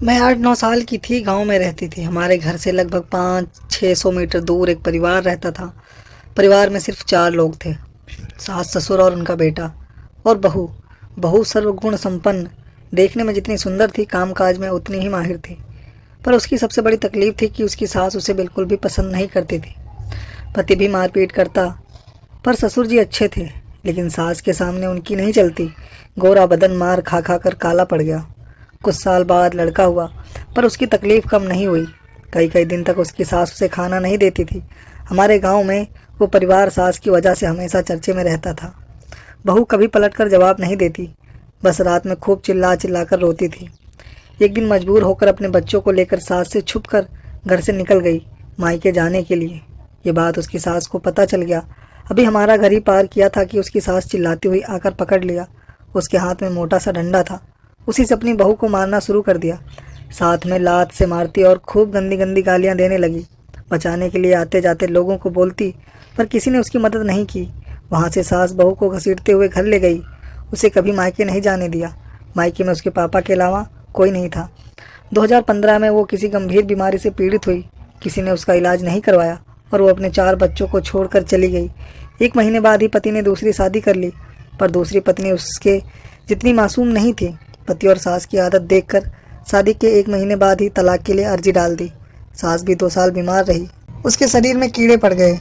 मैं 8-9 साल की थी, गाँव में रहती थी। हमारे घर से लगभग 500-600 मीटर दूर एक परिवार रहता था। परिवार में सिर्फ 4 लोग थे, सास ससुर और उनका बेटा और बहू। बहू सर्वगुण संपन्न, देखने में जितनी सुंदर थी, कामकाज में उतनी ही माहिर थी। पर उसकी सबसे बड़ी तकलीफ थी कि उसकी सास उसे बिल्कुल भी पसंद नहीं करती थी। पति भी मारपीट करता, पर ससुर जी अच्छे थे, लेकिन सास के सामने उनकी नहीं चलती। गोरा बदन मार खा खा कर काला पड़ गया। कुछ साल बाद लड़का हुआ, पर उसकी तकलीफ कम नहीं हुई। कई कई दिन तक उसकी सास उसे खाना नहीं देती थी। हमारे गांव में वो परिवार सास की वजह से हमेशा चर्चे में रहता था। बहू कभी पलटकर जवाब नहीं देती, बस रात में खूब चिल्ला चिल्ला कर रोती थी। एक दिन मजबूर होकर अपने बच्चों को लेकर सास से छुप कर घर से निकल गई, मायके जाने के लिए। ये बात उसकी सास को पता चल गया। अभी हमारा घर ही पार किया था कि उसकी सास चिल्लाती हुई आकर पकड़ लिया। उसके हाथ में मोटा सा डंडा था। उसी से अपनी बहू को मारना शुरू कर दिया। साथ में लात से मारती और खूब गंदी गंदी गालियां देने लगी। बचाने के लिए आते जाते लोगों को बोलती, पर किसी ने उसकी मदद नहीं की। वहाँ से सास बहू को घसीटते हुए घर ले गई। उसे कभी मायके नहीं जाने दिया। मायके में उसके पापा के अलावा कोई नहीं था। 2015 में वो किसी गंभीर बीमारी से पीड़ित हुई। किसी ने उसका इलाज नहीं करवाया और वो अपने 4 बच्चों को छोड़कर चली गई। 1 महीने बाद ही पति ने दूसरी शादी कर ली, पर दूसरी पत्नी उसके जितनी मासूम नहीं थी। पति और सास की आदत देखकर शादी के 1 महीने बाद ही तलाक के लिए अर्जी डाल दी। सास भी 2 साल बीमार रही। उसके शरीर में कीड़े पड़ गए।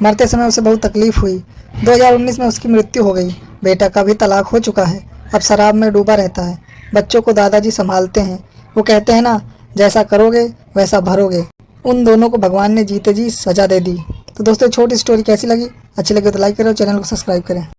मरते समय उसे बहुत तकलीफ हुई। 2019 में उसकी मृत्यु हो गई। बेटा का भी तलाक हो चुका है, अब शराब में डूबा रहता है। बच्चों को दादाजी संभालते हैं। वो कहते हैं ना, जैसा करोगे वैसा भरोगे। उन दोनों को भगवान ने जीते जी सजा दे दी। तो दोस्तों, छोटी स्टोरी कैसी लगी? अच्छी लगी तो लाइक करें और चैनल को सब्सक्राइब करें।